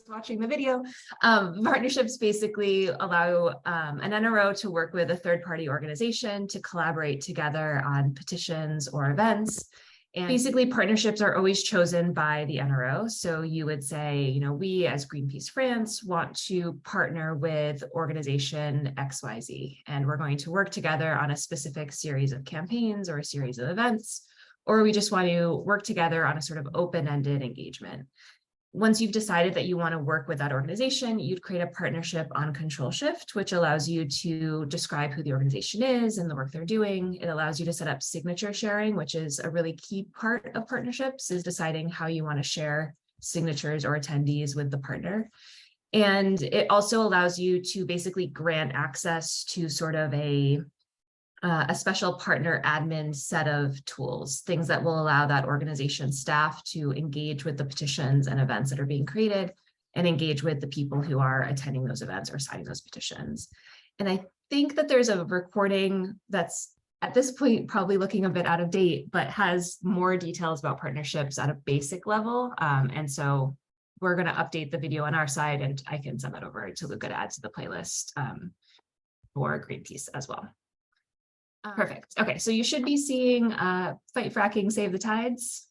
watching the video, partnerships basically allow an NRO to work with a third-party organization to collaborate together on petitions or events. And basically, partnerships are always chosen by the NRO. So you would say, you know, we as Greenpeace France want to partner with organization XYZ, and we're going to work together on a specific series of campaigns or a series of events, or we just want to work together on a sort of open-ended engagement. Once you've decided that you want to work with that organization, you'd create a partnership on ControlShift, which allows you to describe who the organization is and the work they're doing. It allows you to set up signature sharing, which is a really key part of partnerships, is deciding how you want to share signatures or attendees with the partner. And it also allows you to basically grant access to sort of a special partner admin set of tools, things that will allow that organization staff to engage with the petitions and events that are being created and engage with the people who are attending those events or signing those petitions. And I think that there's a recording that's at this point probably looking a bit out of date, but has more details about partnerships at a basic level. And so we're going to update the video on our side, and I can send that over to Luca to add to the playlist for Greenpeace as well. Perfect. Okay, so you should be seeing Fight Fracking, Save the Tides.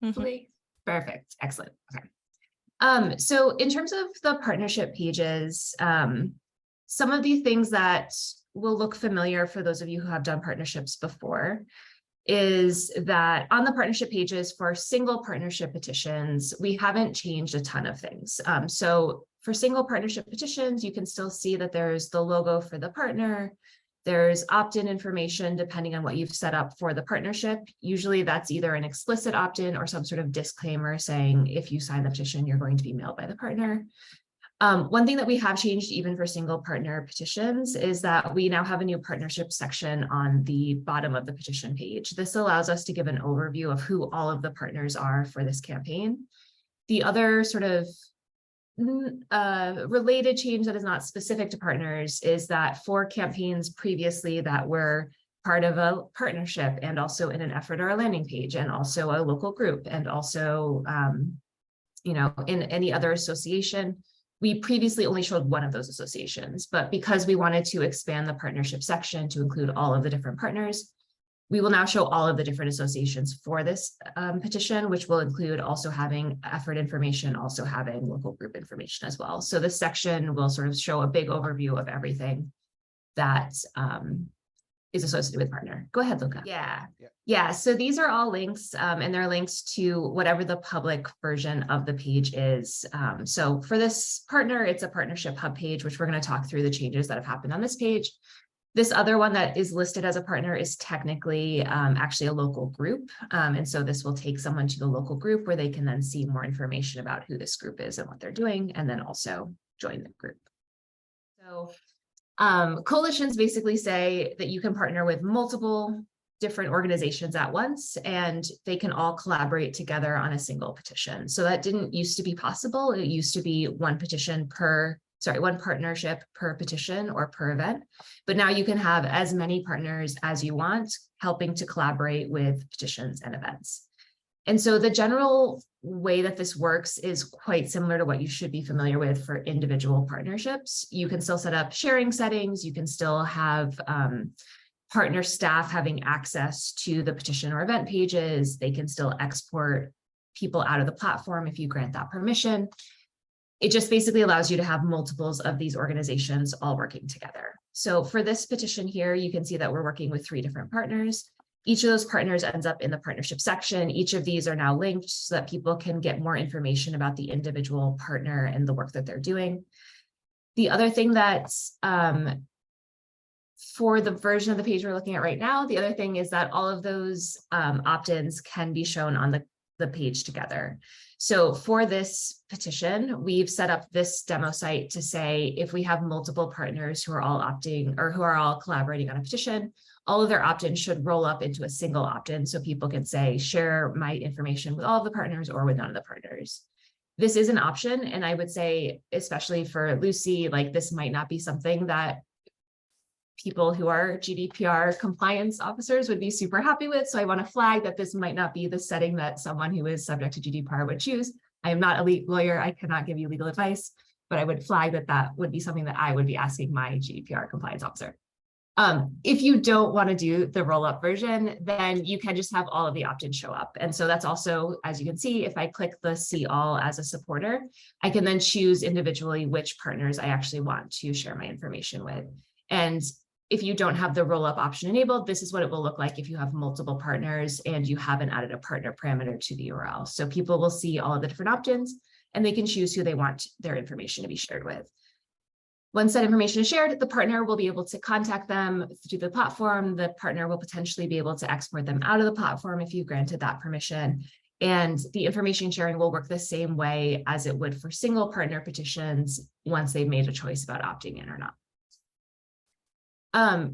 Hopefully. Perfect. Excellent. Okay. So in terms of the partnership pages, some of the things that will look familiar for those of you who have done partnerships before is that on the partnership pages for single partnership petitions, we haven't changed a ton of things. So for single partnership petitions, you can still see that there's the logo for the partner. There's opt-in information depending on what you've set up for the partnership. Usually that's either an explicit opt-in or some sort of disclaimer saying if you sign the petition, you're going to be mailed by the partner. One thing that we have changed even for single partner petitions is that we now have a new partnership section on the bottom of the petition page. This allows us to give an overview of who all of the partners are for this campaign. The other sort of related change that is not specific to partners is that for campaigns previously that were part of a partnership and also in an effort or a landing page and also a local group and also you know, in any other association, we previously only showed one of those associations, but because we wanted to expand the partnership section to include all of the different partners, we will now show all of the different associations for this petition, which will include also having effort information, also having local group information as well. So this section will sort of show a big overview of everything that is associated with partner. Go ahead, Luca. Yeah. So these are all links, and they're links to whatever the public version of the page is. So for this partner, it's a partnership hub page, which we're going to talk through the changes that have happened on this page. This other one that is listed as a partner is technically actually a local group. And so this will take someone to the local group where they can then see more information about who this group is and what they're doing, and then also join the group. So coalitions basically say that you can partner with multiple different organizations at once, and they can all collaborate together on a single petition. So that didn't used to be possible. It used to be one partnership per petition or per event, but now you can have as many partners as you want helping to collaborate with petitions and events. And so the general way that this works is quite similar to what you should be familiar with for individual partnerships. You can still set up sharing settings. You can still have partner staff having access to the petition or event pages. They can still export people out of the platform if you grant that permission. It just basically allows you to have multiples of these organizations all working together. So for this petition here, you can see that we're working with 3 different partners. Each of those partners ends up in the partnership section. Each of these are now linked so that people can get more information about the individual partner and the work that they're doing. The other thing that's for the version of the page we're looking at right now, the other thing is that all of those opt-ins can be shown on the page together. So for this petition, we've set up this demo site to say if we have multiple partners who are all opting or who are all collaborating on a petition, all of their opt-ins should roll up into a single opt-in so people can say, share my information with all of the partners or with none of the partners. This is an option, and I would say, especially for Lucy, like this might not be something that people who are GDPR compliance officers would be super happy with. So I want to flag that this might not be the setting that someone who is subject to GDPR would choose. I am not a lawyer. I cannot give you legal advice, but I would flag that that would be something that I would be asking my GDPR compliance officer. If you don't want to do the roll-up version, then you can just have all of the opt-ins show up. And so that's also, as you can see, if I click the see all as a supporter, I can then choose individually which partners I actually want to share my information with. And if you don't have the roll-up option enabled, this is what it will look like if you have multiple partners and you haven't added a partner parameter to the URL. So people will see all of the different opt-ins and they can choose who they want their information to be shared with. Once that information is shared, the partner will be able to contact them through the platform. The partner will potentially be able to export them out of the platform if you granted that permission. And the information sharing will work the same way as it would for single partner petitions once they've made a choice about opting in or not.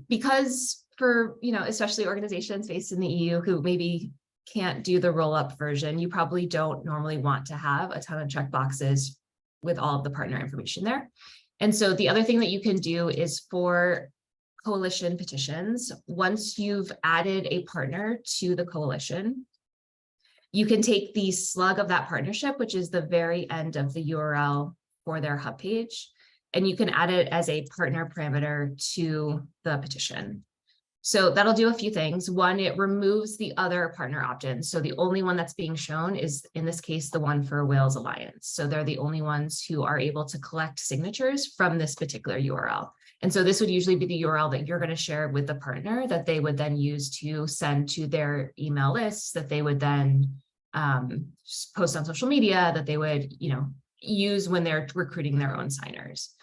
Because for, especially organizations based in the EU who maybe can't do the roll-up version, you probably don't normally want to have a ton of checkboxes with all of the partner information there. And so the other thing that you can do is for coalition petitions, once you've added a partner to the coalition, you can take the slug of that partnership, which is the very end of the URL for their hub page, and you can add it as a partner parameter to the petition. So that'll do a few things. One, it removes the other partner opt-ins. So the only one that's being shown is, in this case, the one for Wales Alliance. So they're the only ones who are able to collect signatures from this particular URL. And so this would usually be the URL that you're going to share with the partner that they would then use to send to their email lists, that they would then post on social media, that they would, use when they're recruiting their own signers.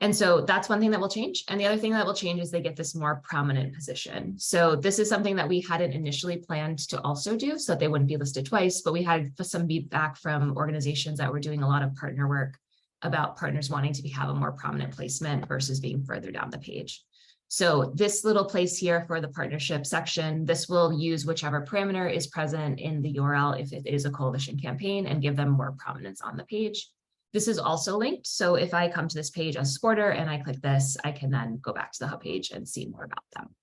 And so that's one thing that will change. And the other thing that will change is they get this more prominent position. So this is something that we hadn't initially planned to also do so that they wouldn't be listed twice, but we had some feedback from organizations that were doing a lot of partner work about partners wanting to have a more prominent placement versus being further down the page. So this little place here for the partnership section, this will use whichever parameter is present in the URL if it is a coalition campaign and give them more prominence on the page. This is also linked. So if I come to this page as a supporter and I click this, I can then go back to the hub page and see more about them.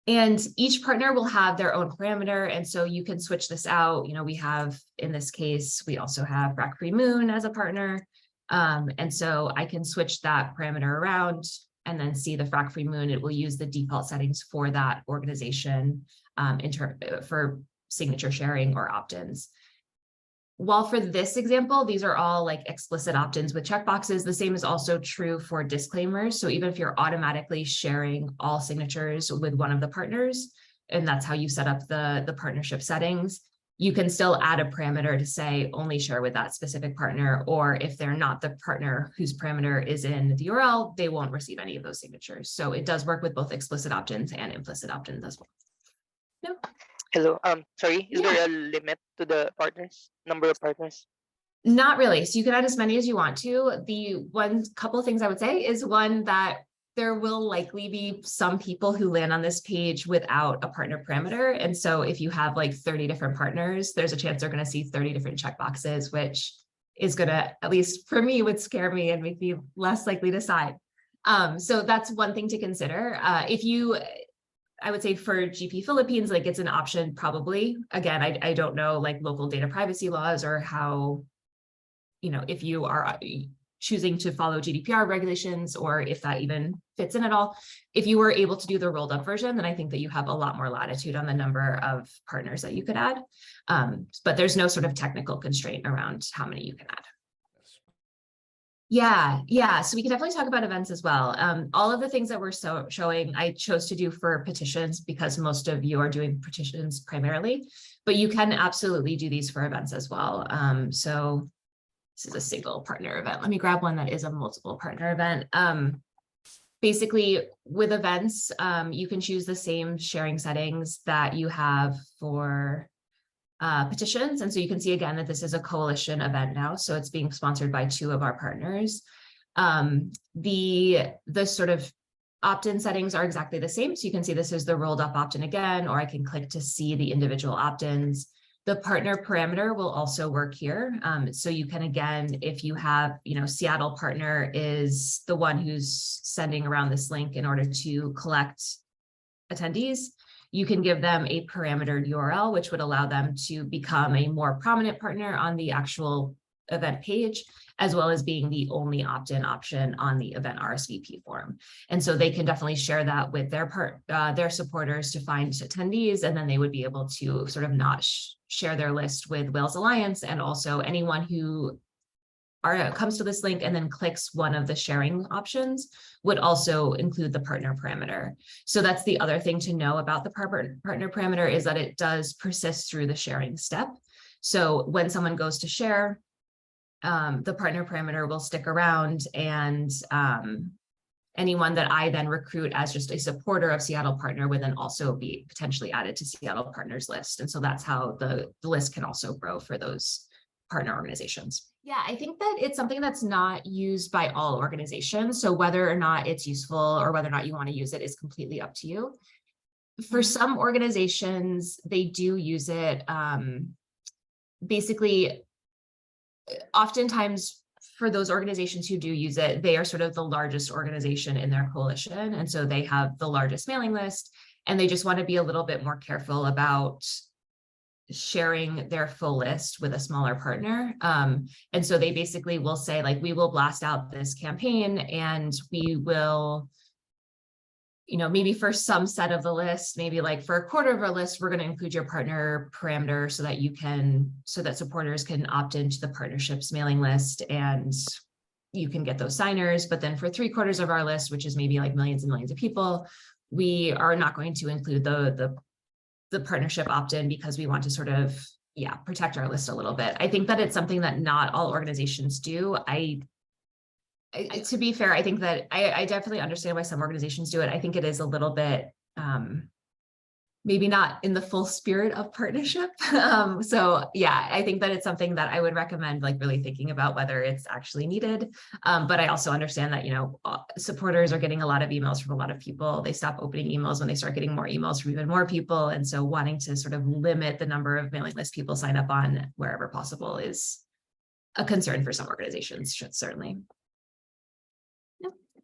And each partner will have their own parameter. And so you can switch this out. We have, in this case, we also have Frack Free Moon as a partner. And so I can switch that parameter around and then see the Frack Free Moon. It will use the default settings for that organization for signature sharing or opt-ins. While for this example, these are all like explicit opt-ins with checkboxes, the same is also true for disclaimers. So even if you're automatically sharing all signatures with one of the partners, and that's how you set up the partnership settings, you can still add a parameter to say only share with that specific partner, or if they're not the partner whose parameter is in the URL, they won't receive any of those signatures. So it does work with both explicit opt-ins and implicit opt-ins as well. Yeah. Hello. Sorry, is there a limit to the partners, number of partners? Not really. So you can add as many as you want to. The one couple of things I would say is one that there will likely be some people who land on this page without a partner parameter. And so if you have like 30 different partners, there's a chance they're going to see 30 different checkboxes, which is going to, at least for me, would scare me and make me less likely to sign. So that's one thing to consider. I would say for GP Philippines, like it's an option probably. Again, I don't know like local data privacy laws or how, if you are choosing to follow GDPR regulations or if that even fits in at all. If you were able to do the rolled up version, then I think that you have a lot more latitude on the number of partners that you could add. But there's no sort of technical constraint around how many you can add. Yeah. So we can definitely talk about events as well. All of the things that we're showing, I chose to do for petitions because most of you are doing petitions primarily, but you can absolutely do these for events as well. So this is a single partner event. Let me grab one that is a multiple partner event. Basically, with events, you can choose the same sharing settings that you have for petitions. And so you can see again that this is a coalition event now. So it's being sponsored by 2 of our partners. The sort of opt-in settings are exactly the same. So you can see this is the rolled up opt-in again, or I can click to see the individual opt-ins. The partner parameter will also work here. So you can, again, if you have, Seattle partner is the one who's sending around this link in order to collect attendees, you can give them a parametered URL, which would allow them to become a more prominent partner on the actual event page, as well as being the only opt-in option on the event RSVP form. And so they can definitely share that with their supporters to find attendees, and then they would be able to sort of not share their list with Wales Alliance, and also anyone who comes to this link and then clicks one of the sharing options would also include the partner parameter. So that's the other thing to know about the partner parameter, is that it does persist through the sharing step. So when someone goes to share, the partner parameter will stick around, and anyone that I then recruit as just a supporter of Seattle Partner would then also be potentially added to Seattle Partners list. And so that's how the list can also grow for those partner organizations. Yeah, I think that it's something that's not used by all organizations. So whether or not it's useful or whether or not you want to use it is completely up to you. For some organizations, they do use it. Basically, oftentimes for those organizations who do use it, they are sort of the largest organization in their coalition. And so they have the largest mailing list, and they just want to be a little bit more careful about sharing their full list with a smaller partner. And so they basically will say, like, we will blast out this campaign, and we will, maybe for some set of the list, maybe like for a quarter of our list, we're going to include your partner parameter so that supporters can opt into the partnerships mailing list and you can get those signers. But then for 3/4 of our list, which is maybe like millions and millions of people, we are not going to include the partnership opt-in, because we want to sort of, protect our list a little bit. I think that it's something that not all organizations do. To be fair, I think that I definitely understand why some organizations do it. I think it is a little bit, maybe not in the full spirit of partnership. So yeah, I think that it's something that I would recommend, like, really thinking about whether it's actually needed. But I also understand that, supporters are getting a lot of emails from a lot of people. They stop opening emails when they start getting more emails from even more people. And so wanting to sort of limit the number of mailing list people sign up on wherever possible is a concern for some organizations, certainly.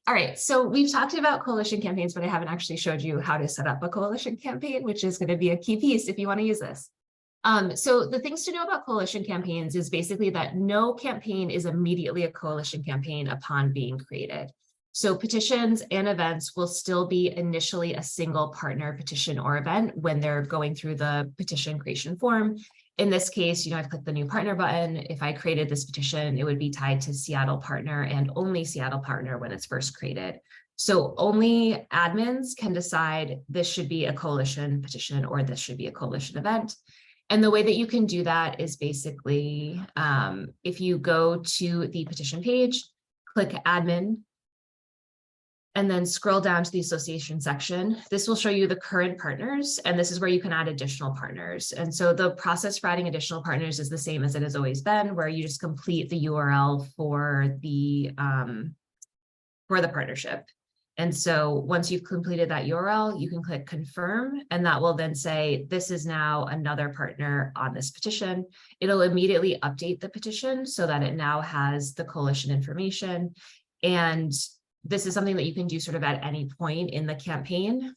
All right, so we've talked about coalition campaigns, but I haven't actually showed you how to set up a coalition campaign, which is going to be a key piece if you want to use this. So the things to know about coalition campaigns is basically that no campaign is immediately a coalition campaign upon being created. So petitions and events will still be initially a single partner petition or event when they're going through the petition creation form. In this case, I've clicked the new partner button. If I created this petition, it would be tied to Seattle Partner and only Seattle Partner when it's first created. So only admins can decide this should be a coalition petition or this should be a coalition event. And the way that you can do that is basically, if you go to the petition page, click admin, and then scroll down to the association section. This will show you the current partners, and this is where you can add additional partners. And so the process for adding additional partners is the same as it has always been, where you just complete the URL for the partnership. And so once you've completed that URL, you can click confirm, and that will then say, this is now another partner on this petition. It'll immediately update the petition so that it now has the coalition information. And this is something that you can do sort of at any point in the campaign.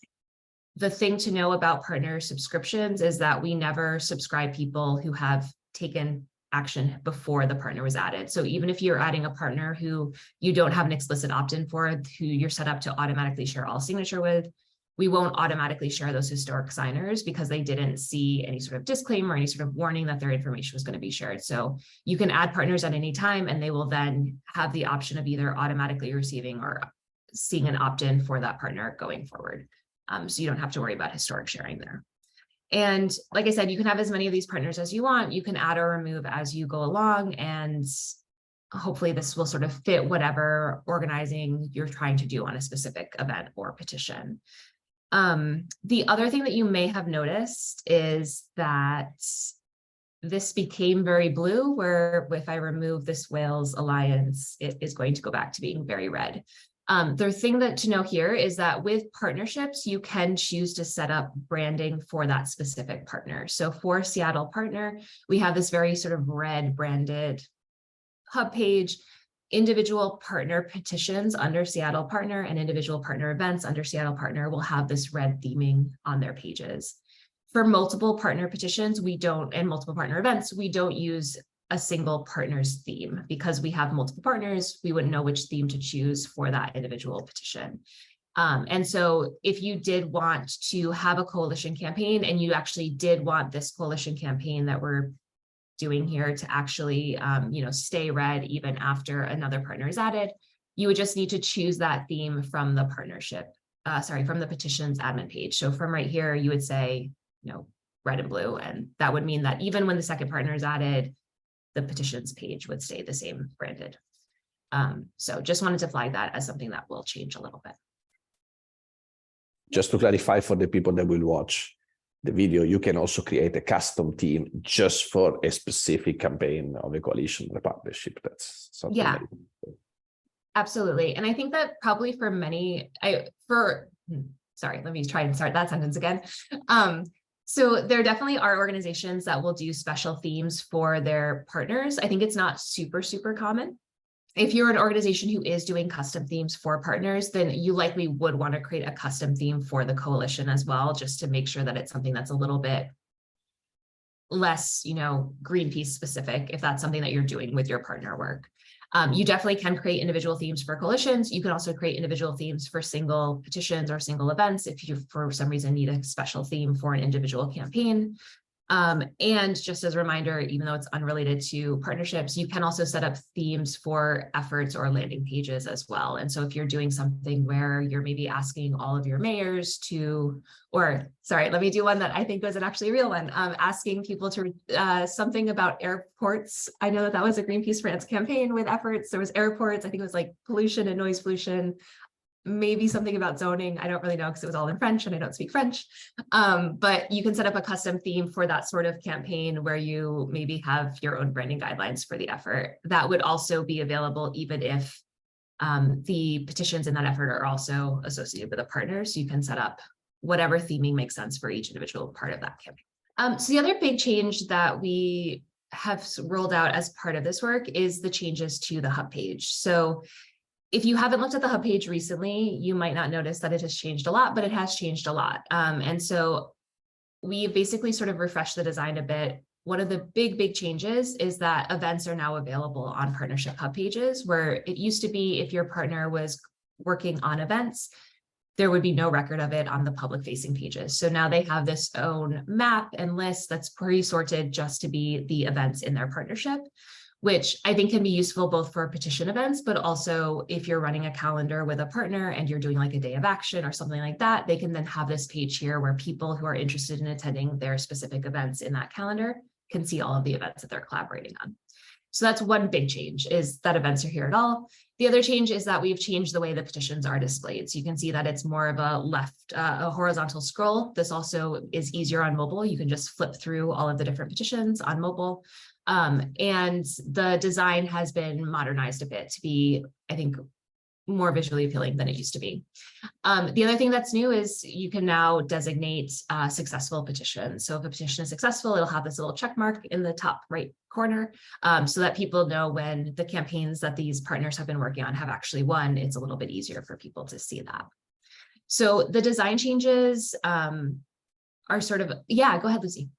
The thing to know about partner subscriptions is that we never subscribe people who have taken action before the partner was added. So even if you're adding a partner who you don't have an explicit opt-in for, who you're set up to automatically share all signature with, we won't automatically share those historic signers because they didn't see any sort of disclaimer or any sort of warning that their information was going to be shared. So you can add partners at any time, and they will then have the option of either automatically receiving or seeing an opt-in for that partner going forward. So you don't have to worry about historic sharing there. And like I said, you can have as many of these partners as you want. You can add or remove as you go along, and hopefully this will sort of fit whatever organizing you're trying to do on a specific event or petition. The other thing that you may have noticed is that this became very blue, where if I remove this Wales Alliance, it is going to go back to being very red. The thing to know here is that with partnerships, you can choose to set up branding for that specific partner. So for Seattle Partner, we have this very sort of red branded hub page. individual partner petitions under Seattle Partner and individual partner events under Seattle Partner will have this red theming on their pages. For multiple partner petitions, and multiple partner events, we don't use a single partner's theme because we have multiple partners. We wouldn't know which theme to choose for that individual petition. And so if you did want to have a coalition campaign and you actually did want this coalition campaign that we're doing here to actually, stay red even after another partner is added, you would just need to choose that theme from the from the petitions admin page. So from right here, you would say, red and blue, and that would mean that even when the second partner is added, the petitions page would stay the same branded. So just wanted to flag that as something that will change a little bit. Just to clarify for the people that will watch the video, you can also create a custom theme just for a specific campaign of a coalition or a partnership. That's something. Yeah, absolutely. And I think that probably for many, sorry, let me try and start that sentence again. So there definitely are organizations that will do special themes for their partners. I think it's not super, super common. If you're an organization who is doing custom themes for partners, then you likely would want to create a custom theme for the coalition as well, just to make sure that it's something that's a little bit less, Greenpeace specific, if that's something that you're doing with your partner work. You definitely can create individual themes for coalitions. You can also create individual themes for single petitions or single events if you, for some reason, need a special theme for an individual campaign. And just as a reminder, even though it's unrelated to partnerships, you can also set up themes for efforts or landing pages as well. And so if you're doing something where you're maybe asking all of your mayors to, or sorry, let me do one that I think was actually a real one, asking people to something about airports. I know that was a Greenpeace France campaign with efforts. There was airports, I think it was like pollution and noise pollution. Maybe something about zoning. I don't really know because it was all in French and I don't speak French. But you can set up a custom theme for that sort of campaign where you maybe have your own branding guidelines for the effort. That would also be available even if the petitions in that effort are also associated with a partner. So you can set up whatever theming makes sense for each individual part of that campaign. So the other big change that we have rolled out as part of this work is the changes to the hub page. So if you haven't looked at the hub page recently, you might not notice that it has changed a lot, but it has changed a lot. And so we basically sort of refreshed the design a bit. One of the big changes is that events are now available on partnership hub pages, where it used to be if your partner was working on events, there would be no record of it on the public facing pages. So now they have this own map and list that's pre-sorted just to be the events in their partnership, which I think can be useful both for petition events, but also if you're running a calendar with a partner and you're doing like a day of action or something like that, they can then have this page here where people who are interested in attending their specific events in that calendar can see all of the events that they're collaborating on. So that's one big change, is that events are here at all. The other change is that we've changed the way the petitions are displayed. So you can see that it's more of a horizontal scroll. This also is easier on mobile. You can just flip through all of the different petitions on mobile. And the design has been modernized a bit to be, I think, more visually appealing than it used to be. The other thing that's new is you can now designate successful petitions. So if a petition is successful, it'll have this little check mark in the top right corner so that people know when the campaigns that these partners have been working on have actually won. It's a little bit easier for people to see that. So the design changes are sort of, yeah, go ahead, Lucy.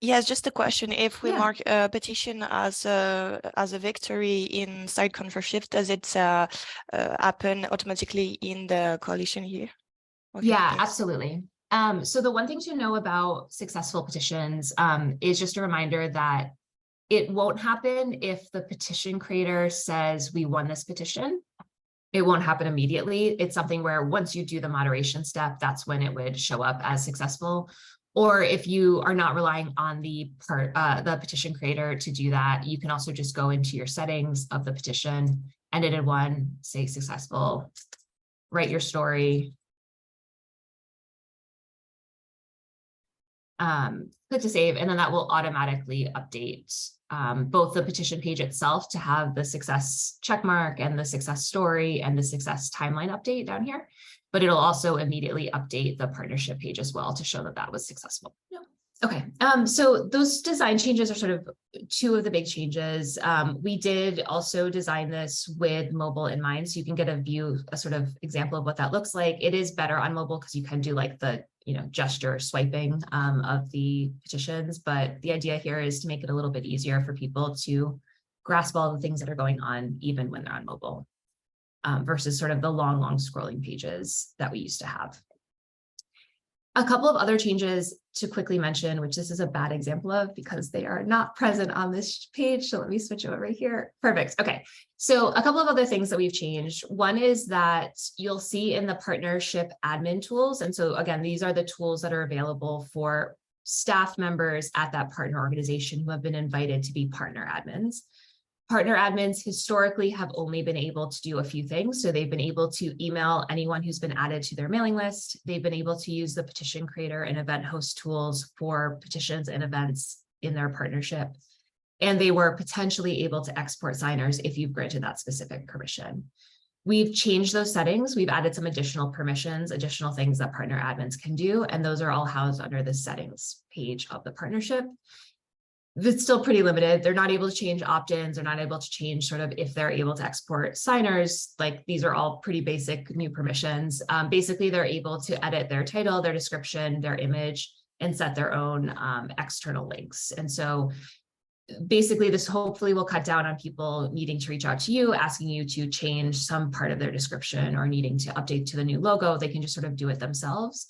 Yes, just a question. If we mark a petition as a victory inside ControlShift, does it happen automatically in the coalition here? Okay, yeah, thanks. absolutely. So the one thing to know about successful petitions is just a reminder that it won't happen if the petition creator says we won this petition. It won't happen immediately. It's something where once you do the moderation step, that's when it would show up as successful. Or if you are not relying on the petition creator to do that, you can also just go into your settings of the petition, edited one, say successful, write your story, click to save, and then that will automatically update both the petition page itself to have the success checkmark and the success story and the success timeline update down here. But it'll also immediately update the partnership page as well to show that that was successful. Okay, so those design changes are sort of two of the big changes. We did also design this with mobile in mind, so you can get a sort of example of what that looks like. It is better on mobile because you can do like the gesture swiping of the petitions, but the idea here is to make it a little bit easier for people to grasp all the things that are going on even when they're on mobile, versus sort of the long scrolling pages that we used to have. A couple of other changes to quickly mention, which this is a bad example of because they are not present on this page. So let me switch over here. Perfect. Okay. So a couple of other things that we've changed. One is that you'll see in the partnership admin tools. And so again, these are the tools that are available for staff members at that partner organization who have been invited to be partner admins. Partner admins historically have only been able to do a few things. So they've been able to email anyone who's been added to their mailing list. They've been able to use the petition creator and event host tools for petitions and events in their partnership. And they were potentially able to export signers if you've granted that specific permission. We've changed those settings. We've added some additional permissions, additional things that partner admins can do. And those are all housed under the settings page of the partnership. It's still pretty limited. They're not able to change opt-ins. They're not able to change sort of if they're able to export signers. Like these are all pretty basic new permissions. Basically, they're able to edit their title, their description, their image, and set their own external links. And so basically, this hopefully will cut down on people needing to reach out to you, asking you to change some part of their description or needing to update to the new logo. They can just sort of do it themselves.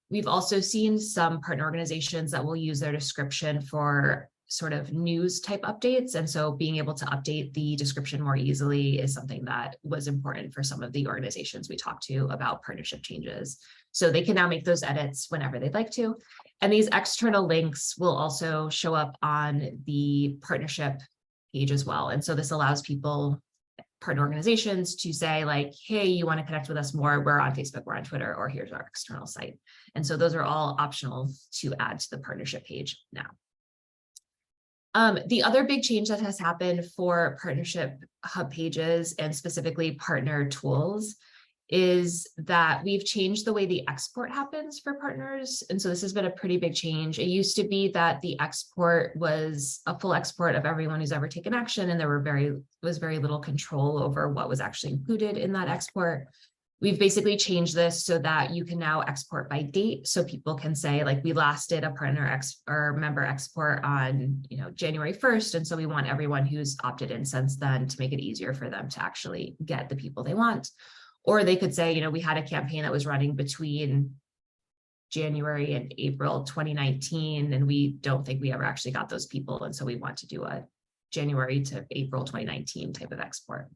We've also seen some partner organizations that will use their description for sort of news type updates. And so being able to update the description more easily is something that was important for some of the organizations we talked to about partnership changes. So they can now make those edits whenever they'd like to. And these external links will also show up on the partnership page as well. And so this allows people, partner organizations, to say like, hey, you want to connect with us more? We're on Facebook, we're on Twitter, or here's our external site. And so those are all optional to add to the partnership page now. The other big change that has happened for partnership hub pages and specifically partner tools is that we've changed the way the export happens for partners. And so this has been a pretty big change. It used to be that the export was a full export of everyone who's ever taken action, and there was very little control over what was actually included in that export. We've basically changed this so that you can now export by date. So people can say like, we last did a partner or member export on January 1st. And so we want everyone who's opted in since then to make it easier for them to actually get the people they want. Or they could say, we had a campaign that was running between January and April 2019, and we don't think we ever actually got those people. And so we want to do a January to April 2019 type of export.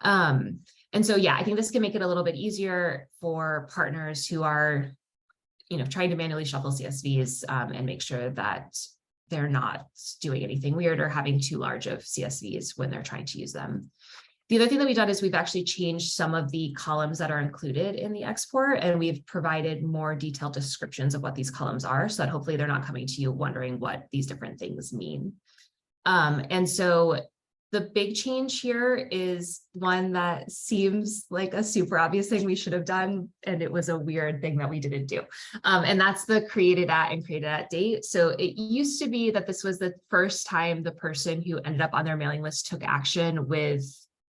And so, yeah, I think this can make it a little bit easier for partners who are, trying to manually shuffle CSVs and make sure that they're not doing anything weird or having too large of CSVs when they're trying to use them. The other thing that we've done is we've actually changed some of the columns that are included in the export, and we've provided more detailed descriptions of what these columns are so that hopefully they're not coming to you wondering what these different things mean. And so the big change here is one that seems like a super obvious thing we should have done, and it was a weird thing that we didn't do. And that's the created at and created at date. So it used to be that this was the first time the person who ended up on their mailing list took action with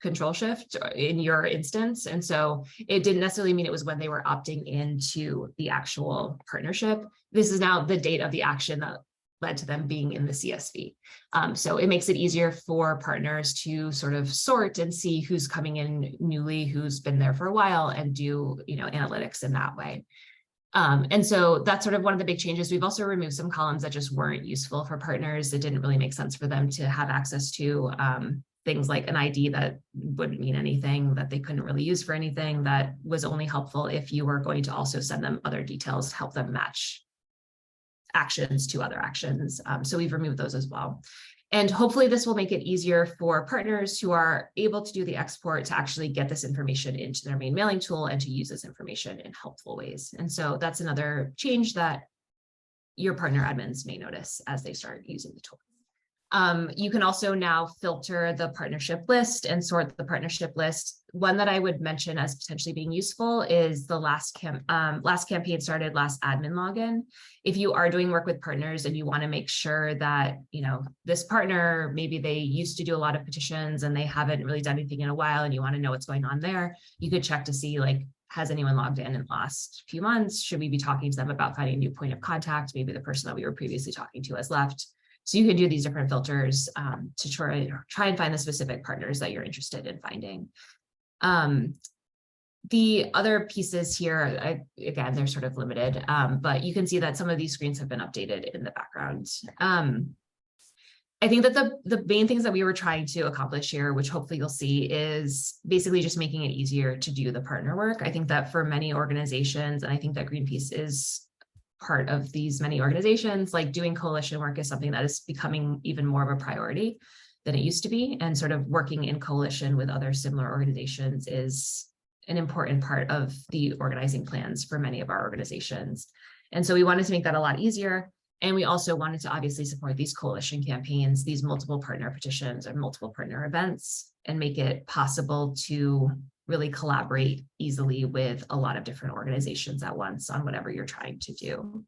ControlShift in your instance. And so it didn't necessarily mean it was when they were opting into the actual partnership. This is now the date of the action that led to them being in the CSV. So it makes it easier for partners to sort of sort and see who's coming in newly, who's been there for a while, and do analytics in that way. And so that's sort of one of the big changes. We've also removed some columns that just weren't useful for partners. It didn't really make sense for them to have access to things like an ID that wouldn't mean anything, that they couldn't really use for anything, that was only helpful if you were going to also send them other details to help them match actions to other actions. So we've removed those as well. And hopefully this will make it easier for partners who are able to do the export to actually get this information into their main mailing tool and to use this information in helpful ways. And so that's another change that your partner admins may notice as they start using the tool. You can also now filter the partnership list and sort the partnership list. One that I would mention as potentially being useful is the last campaign started last admin login. If you are doing work with partners and you want to make sure that, you know, this partner, maybe they used to do a lot of petitions and they haven't really done anything in a while, and you want to know what's going on there, you could check to see, like, has anyone logged in the last few months? Should we be talking to them about finding a new point of contact? Maybe the person that we were previously talking to has left. So you can do these different filters to try and find the specific partners that you're interested in finding. The other pieces here, again, they're sort of limited, but you can see that some of these screens have been updated in the background. I think that the main things that we were trying to accomplish here, which hopefully you'll see, is basically just making it easier to do the partner work. I think that for many organizations, and I think that Greenpeace is part of these many organizations, like, doing coalition work is something that is becoming even more of a priority than it used to be. And sort of working in coalition with other similar organizations is an important part of the organizing plans for many of our organizations. And so we wanted to make that a lot easier. And we also wanted to obviously support these coalition campaigns, these multiple partner petitions or multiple partner events, and make it possible to really collaborate easily with a lot of different organizations at once on whatever you're trying to do.